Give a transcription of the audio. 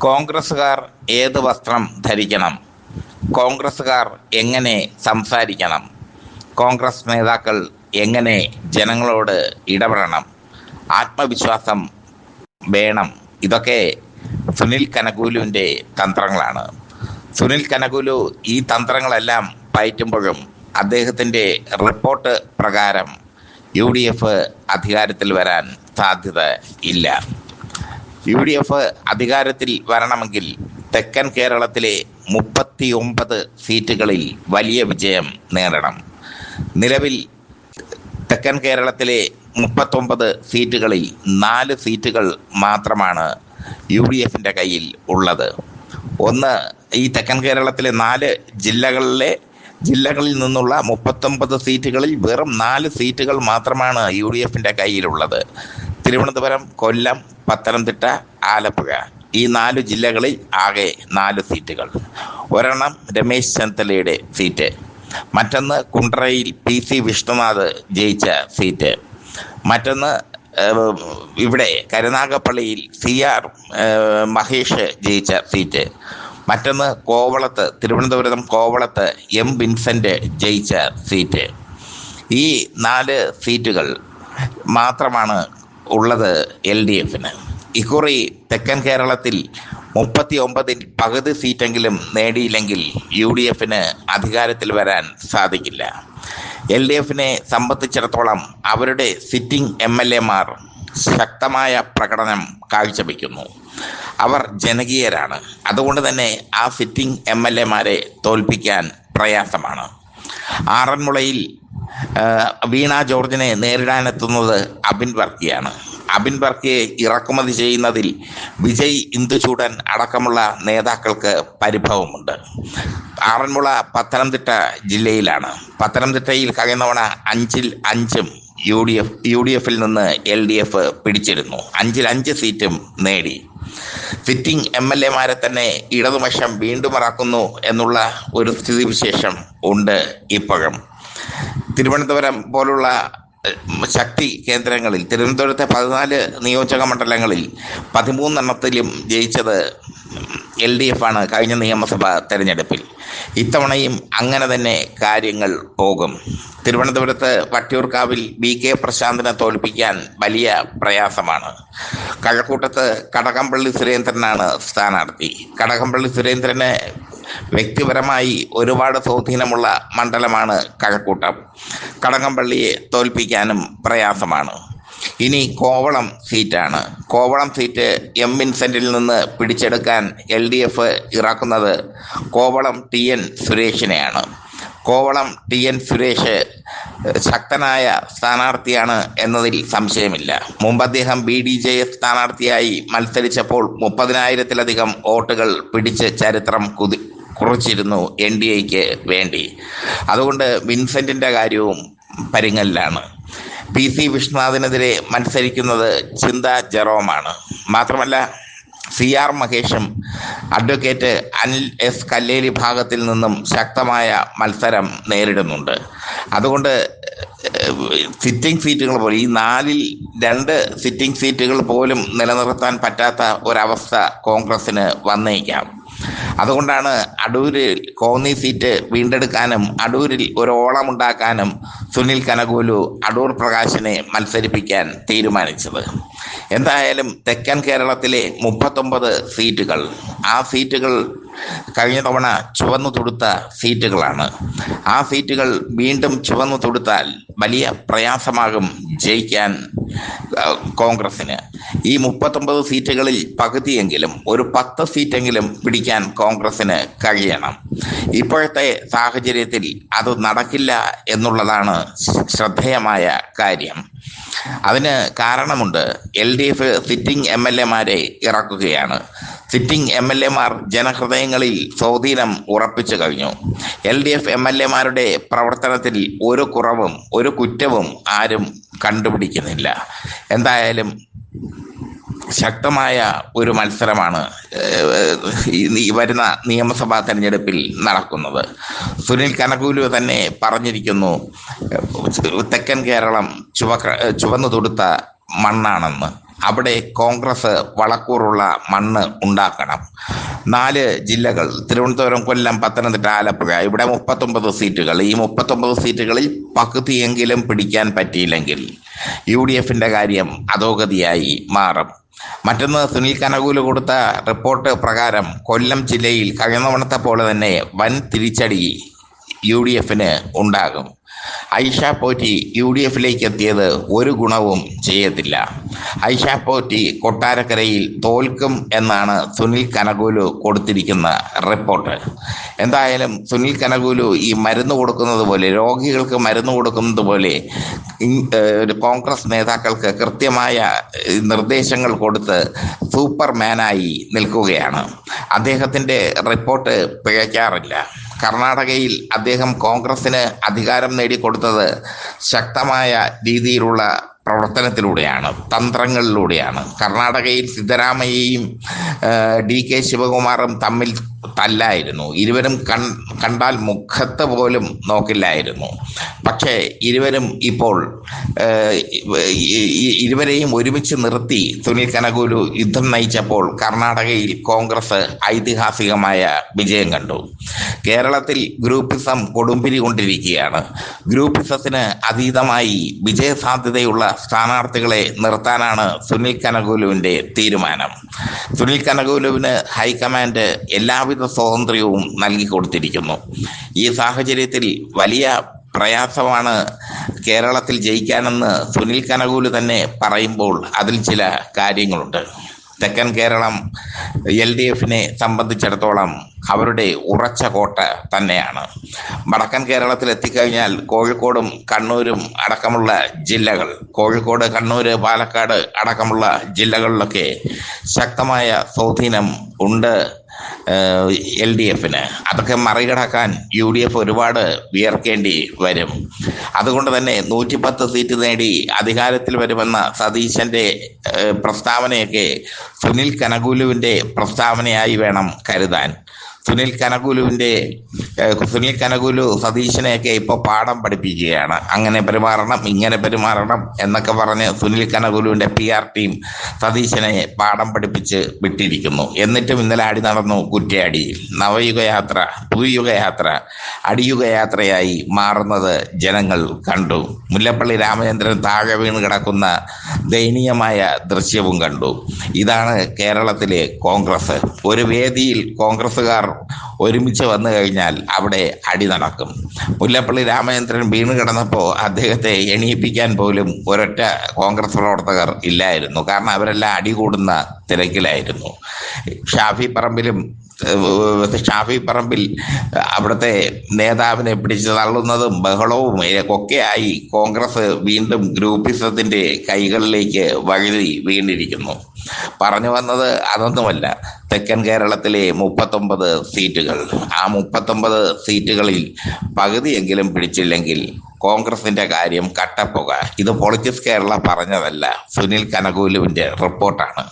കോൺഗ്രസ്സുകാർ ഏത് വസ്ത്രം ധരിക്കണം? കോൺഗ്രസ്സുകാർ എങ്ങനെ സംസാരിക്കണം? കോൺഗ്രസ് നേതാക്കൾ എങ്ങനെ ജനങ്ങളോട് ഇടപെടണം? ആത്മവിശ്വാസം വേണം. ഇതൊക്കെ സുനിൽ കനകലുവിൻ്റെ തന്ത്രങ്ങളാണ്. സുനിൽ കനകലു ഈ തന്ത്രങ്ങളെല്ലാം പയറ്റുമ്പോഴും അദ്ദേഹത്തിൻ്റെ റിപ്പോർട്ട് പ്രകാരം UDF അധികാരത്തിൽ വരാൻ സാധ്യത ഇല്ല. UDF അധികാരത്തിൽ വരണമെങ്കിൽ തെക്കൻ കേരളത്തിലെ 39 സീറ്റുകളിൽ വലിയ വിജയം നേടണം. നിലവിൽ തെക്കൻ കേരളത്തിലെ 39 സീറ്റുകളിൽ 4 സീറ്റുകൾ മാത്രമാണ് UDFൻ്റെ കയ്യിൽ ഉള്ളത്. ഒന്ന്, ഈ തെക്കൻ കേരളത്തിലെ 4 ജില്ലകളിൽ നിന്നുള്ള 39 സീറ്റുകളിൽ വെറും 4 സീറ്റുകൾ മാത്രമാണ് UDFൻ്റെ കയ്യിലുള്ളത്. തിരുവനന്തപുരം, കൊല്ലം, പത്തനംതിട്ട, ആലപ്പുഴ, ഈ 4 ജില്ലകളിൽ ആകെ 4 സീറ്റുകൾ. ഒരെണ്ണം രമേശ് ചെന്നിത്തലയുടെ സീറ്റ്, മറ്റൊന്ന് കുണ്ട്രയിൽ PC വിഷ്ണുനാഥ് ജയിച്ച സീറ്റ്, മറ്റൊന്ന് ഇവിടെ കരുനാഗപ്പള്ളിയിൽ CR മഹേഷ് ജയിച്ച സീറ്റ്, മറ്റൊന്ന് കോവളത്ത്, തിരുവനന്തപുരം കോവളത്ത് M വിൻസെൻ്റ് ജയിച്ച സീറ്റ്. ഈ 4 സീറ്റുകൾ മാത്രമാണ് ഉള്ളത് LDFന്. ഇക്കുറി തെക്കൻ കേരളത്തിൽ 39-ൽ പകുതി സീറ്റെങ്കിലും നേടിയില്ലെങ്കിൽ UDFന് അധികാരത്തിൽ വരാൻ സാധിക്കില്ല. LDFനെ സംബന്ധിച്ചിടത്തോളം അവരുടെ സിറ്റിംഗ് MLAമാർ ശക്തമായ പ്രകടനം കാഴ്ചവെക്കുന്നു. അവർ ജനകീയരാണ്. അതുകൊണ്ട് തന്നെ ആ സിറ്റിംഗ് MLAമാരെ തോൽപ്പിക്കാൻ പ്രയാസമാണ്. ആറന്മുളയിൽ വീണ ജോർജിനെ നേരിടാനെത്തുന്നത് അബിൻ വർക്കിയാണ്. അബിൻ വർക്കിയെ ഇറക്കുമതി ചെയ്യുന്നതിൽ വിജയ് ഇന്ദുചൂടൻ അടക്കമുള്ള നേതാക്കൾക്ക് പരിഭവമുണ്ട്. ആറന്മുള പത്തനംതിട്ട ജില്ലയിലാണ്. പത്തനംതിട്ടയിൽ കഴിഞ്ഞ തവണ 5-ൽ 5 UDFിൽ നിന്ന് LDF പിടിച്ചിരുന്നു. 5-ൽ 5 സീറ്റും നേടി. സിറ്റിംഗ് MLAമാരെ തന്നെ ഇടതുപക്ഷം വീണ്ടും ഇറക്കുന്നു എന്നുള്ള ഒരു സ്ഥിതിവിശേഷം ഉണ്ട് ഇപ്പോഴും. തിരുവനന്തപുരം പോലുള്ള ശക്തി കേന്ദ്രങ്ങളിൽ, തിരുവനന്തപുരത്തെ 14 നിയോജക മണ്ഡലങ്ങളിൽ 13 ജയിച്ചത് LDF ആണ് കഴിഞ്ഞ നിയമസഭാ തെരഞ്ഞെടുപ്പിൽ. ഇത്തവണയും അങ്ങനെ തന്നെ കാര്യങ്ങൾ പോകും. തിരുവനന്തപുരത്ത് വട്ടിയൂർക്കാവിൽ BK പ്രശാന്തിനെ തോൽപ്പിക്കാൻ വലിയ പ്രയാസമാണ്. കഴക്കൂട്ടത്ത് കടകംപള്ളി സുരേന്ദ്രനാണ് സ്ഥാനാർത്ഥി. കടകംപള്ളി സുരേന്ദ്രന് വ്യക്തിപരമായി ഒരുപാട് സ്വാധീനമുള്ള മണ്ഡലമാണ് കഴക്കൂട്ടം. കടകംപള്ളിയെ തോൽപ്പിക്കാനും പ്രയാസമാണ്. ഇനി കോവളം സീറ്റാണ്. കോവളം സീറ്റ് M വിൻസെൻ്റിൽ നിന്ന് പിടിച്ചെടുക്കാൻ LDF ഇറക്കുന്നത് കോവളം TN സുരേഷിനെയാണ്. കോവളം TN സുരേഷ് ശക്തനായ സ്ഥാനാർത്ഥിയാണ് എന്നതിൽ സംശയമില്ല. മുമ്പ് അദ്ദേഹം BDJS സ്ഥാനാർത്ഥിയായി മത്സരിച്ചപ്പോൾ 30,000-ലധികം വോട്ടുകൾ പിടിച്ച് ചരിത്രം കുറിച്ചിരുന്നു NDAയ്ക്ക് വേണ്ടി. അതുകൊണ്ട് വിൻസെൻ്റിൻ്റെ കാര്യവും പരിങ്ങലിലാണ്. PC വിഷ്ണുനാഥിനെതിരെ മത്സരിക്കുന്നത് ചിന്ത ജെറോമാണ്. മാത്രമല്ല CR മഹേഷും അഡ്വക്കേറ്റ് അനിൽ S കല്ലേലി ഭാഗത്തിൽ നിന്നും ശക്തമായ മത്സരം നേരിടുന്നുണ്ട്. അതുകൊണ്ട് സിറ്റിംഗ് സീറ്റുകൾ പോലും, ഈ 4-ൽ 2 സിറ്റിംഗ് സീറ്റുകൾ പോലും നിലനിർത്താൻ പറ്റാത്ത ഒരവസ്ഥ കോൺഗ്രസ്സിന് വന്നേക്കാം. അതുകൊണ്ടാണ് അടൂരിൽ കോന്നി സീറ്റ് വീണ്ടെടുക്കാനും അടൂരിൽ ഒരു ഓളമുണ്ടാക്കാനും സുനിൽ കനകലു അടൂർ പ്രകാശിനെ മത്സരിപ്പിക്കാൻ തീരുമാനിച്ചത്. എന്തായാലും തെക്കൻ കേരളത്തിലെ 39 സീറ്റുകൾ, ആ സീറ്റുകൾ കഴിഞ്ഞ തവണ ചുവന്നു തൊടുത്ത സീറ്റുകളാണ്. ആ സീറ്റുകൾ വീണ്ടും ചുവന്നു തൊടുത്താൽ വലിയ പ്രയാസമാകും ജയിക്കാൻ കോൺഗ്രസ്സിന്. ഈ 39 സീറ്റുകളിൽ പകുതിയെങ്കിലും, ഒരു 10 സീറ്റെങ്കിലും പിടിക്കാൻ കോൺഗ്രസ്സിന് കഴിയണം. ഇപ്പോഴത്തെ സാഹചര്യത്തിൽ അത് നടക്കില്ല എന്നുള്ളതാണ് ശ്രദ്ധേയമായ കാര്യം. അതിന് കാരണമുണ്ട്. LDF സിറ്റിംഗ് MLAമാരെ ഇറക്കുകയാണ്. സിറ്റിംഗ് MLAമാർ ജനഹൃദയങ്ങളിൽ സ്വാധീനം ഉറപ്പിച്ചു കഴിഞ്ഞു. LDF MLAമാരുടെ പ്രവർത്തനത്തിൽ ഒരു കുറവും ഒരു കുറ്റവും ആരും കണ്ടുപിടിക്കുന്നില്ല. എന്തായാലും ശക്തമായ ഒരു മത്സരമാണ് ഈ വരുന്ന നിയമസഭാ തെരഞ്ഞെടുപ്പിൽ നടക്കുന്നത്. സുനിൽ കനകലു തന്നെ പറഞ്ഞിരിക്കുന്നു, തെക്കൻ കേരളം ചുവന്നു തൊടുത്ത മണ്ണാണെന്ന്. അവിടെ കോൺഗ്രസ് വളക്കൂറുള്ള മണ്ണ് ഉണ്ടാക്കണം. 4 ജില്ലകൾ തിരുവനന്തപുരം, കൊല്ലം, പത്തനംതിട്ട, ആലപ്പുഴ, ഇവിടെ 39 സീറ്റുകൾ. ഈ 39 സീറ്റുകളിൽ പകുതിയെങ്കിലും പിടിക്കാൻ പറ്റിയില്ലെങ്കിൽ UDFിന്റെ കാര്യം അധോഗതിയായി മാറും. മറ്റൊന്ന്, സുനിൽ കനകൂല് കൊടുത്ത റിപ്പോർട്ട് പ്രകാരം കൊല്ലം ജില്ലയിൽ കഴിഞ്ഞ തവണത്തെ പോലെ തന്നെ വൻ തിരിച്ചടി UDFിന് ഉണ്ടാകും. ഐഷ പോറ്റി UDFിലേക്ക് എത്തിയത് ഒരു ഗുണവും ചെയ്യത്തില്ല. ഐഷ പോറ്റി കൊട്ടാരക്കരയിൽ തോൽക്കും എന്നാണ് സുനിൽ കനകൂലു കൊടുത്തിരിക്കുന്ന റിപ്പോർട്ട്. എന്തായാലും സുനിൽ കനകൂലു ഈ മരുന്ന് കൊടുക്കുന്നത് പോലെ, രോഗികൾക്ക് മരുന്ന് കൊടുക്കുന്നത് പോലെ കോൺഗ്രസ് നേതാക്കൾക്ക് കൃത്യമായ നിർദ്ദേശങ്ങൾ കൊടുത്ത് സൂപ്പർമാനായി നിൽക്കുകയാണ്. അദ്ദേഹത്തിൻ്റെ റിപ്പോർട്ട് പിഴയ്ക്കാറില്ല. കർണാടകയിൽ അദ്ദേഹം കോൺഗ്രസിന് അധികാരം നേടിക്കൊടുത്തത് ശക്തമായ രീതിയിലുള്ള പ്രവർത്തനത്തിലൂടെയാണ്, തന്ത്രങ്ങളിലൂടെയാണ്. കർണാടകയിൽ സിദ്ധരാമയ്യയും DK ശിവകുമാറും തമ്മിൽ തല്ലായിരുന്നു. ഇരുവരും കണ്ടാൽ മുഖത്ത് പോലും നോക്കില്ലായിരുന്നു. പക്ഷേ ഇരുവരും ഇപ്പോൾ ഇരുവരെയും ഒരുമിച്ച് നിർത്തി സുനിൽ കനകൂലു യുദ്ധം നയിച്ചപ്പോൾ കർണാടകയിൽ കോൺഗ്രസ് ഐതിഹാസികമായ വിജയം കണ്ടു. കേരളത്തിൽ ഗ്രൂപ്പിസം കൊടുമ്പിരി കൊണ്ടിരിക്കുകയാണ്. ഗ്രൂപ്പിസത്തിന് അതീതമായി വിജയസാധ്യതയുള്ള സ്ഥാനാർത്ഥികളെ നിർത്താനാണ് സുനിൽ കനകൂലുവിൻ്റെ തീരുമാനം. സുനിൽ കനകൂലുവിന് ഹൈക്കമാൻഡ് എല്ലാവിധ സ്വാതന്ത്ര്യവും നൽകി കൊടുത്തിരിക്കുന്നു. ഈ സാഹചര്യത്തിൽ വലിയ പ്രയാസമാണ് കേരളത്തിൽ ജയിക്കാനെന്ന് സുനിൽ കനകൂല് തന്നെ പറയുമ്പോൾ അതിൽ ചില കാര്യങ്ങളുണ്ട്. തെക്കൻ കേരളം LDFിനെ സംബന്ധിച്ചിടത്തോളം അവരുടെ ഉറച്ച കോട്ട തന്നെയാണ്. വടക്കൻ കേരളത്തിൽ എത്തിക്കഴിഞ്ഞാൽ കോഴിക്കോടും കണ്ണൂരും അടക്കമുള്ള ജില്ലകൾ, കോഴിക്കോട്, കണ്ണൂർ, പാലക്കാട് അടക്കമുള്ള ജില്ലകളിലൊക്കെ ശക്തമായ സ്വാധീനം ഉണ്ട് LDFിന്. അതൊക്കെ മറികടക്കാൻ UDF ഒരുപാട് വിയർക്കേണ്ടി വരും. അതുകൊണ്ട് തന്നെ 110 സീറ്റ് നേടി അധികാരത്തിൽ വരുമെന്ന സതീശൻ്റെ പ്രസ്താവനയൊക്കെ സുനിൽ കനകൂലുവിൻ്റെ പ്രസ്താവനയായി വേണം കരുതാൻ. സുനിൽ കനകൂലു സതീശനെയൊക്കെ ഇപ്പോൾ പാഠം പഠിപ്പിക്കുകയാണ്. അങ്ങനെ പെരുമാറണം, ഇങ്ങനെ പെരുമാറണം എന്നൊക്കെ പറഞ്ഞ് സുനിൽ കനകൂലുവിൻ്റെ PR ടീം സതീശനെ പാഠം പഠിപ്പിച്ച് വിട്ടിരിക്കുന്നു. എന്നിട്ടും ഇന്നലെ അടി നടന്നു കുറ്റ്യാടിയിൽ. നവയുഗയാത്ര, പുതുയുഗയാത്ര, അടിയുഗയാത്രയായി മാറുന്നത് ജനങ്ങൾ കണ്ടു. മുല്ലപ്പള്ളി രാമചന്ദ്രൻ താഴെ വീണ് കിടക്കുന്ന ദയനീയമായ ദൃശ്യവും കണ്ടു. ഇതാണ് കേരളത്തിലെ കോൺഗ്രസ്. ഒരു വേദിയിൽ കോൺഗ്രസ്സുകാർ ഒരുമിച്ച് വന്നു കഴിഞ്ഞാൽ അവിടെ അടി നടക്കും. മുല്ലപ്പള്ളി രാമചന്ദ്രൻ വീണ് കിടന്നപ്പോൾ അദ്ദേഹത്തെ എണീപ്പിക്കാൻ പോലും ഒരൊറ്റ കോൺഗ്രസ് പ്രവർത്തകർ ഇല്ലായിരുന്നു. കാരണം അവരെല്ലാം അടി കൂടുന്ന തിരക്കിലായിരുന്നു. ഷാഫി പറമ്പിൽ അവിടുത്തെ നേതാവിനെ പിടിച്ച് തള്ളുന്നതും ബഹളവും ഒക്കെയായി കോൺഗ്രസ് വീണ്ടും ഗ്രൂപ്പിസത്തിൻ്റെ കൈകളിലേക്ക് വഴുതി വീണിരിക്കുന്നു. പറഞ്ഞു വന്നത് അതൊന്നുമല്ല, തെക്കൻ കേരളത്തിലെ 39 സീറ്റുകൾ, ആ 39 സീറ്റുകളിൽ പകുതിയെങ്കിലും പിടിച്ചില്ലെങ്കിൽ കോൺഗ്രസിന്റെ കാര്യം കട്ടപ്പുക. ഇത് പൊളിറ്റിക്സ് കേരള പറഞ്ഞതല്ല, സുനിൽ കനകൂലുവിൻ്റെ റിപ്പോർട്ടാണ്.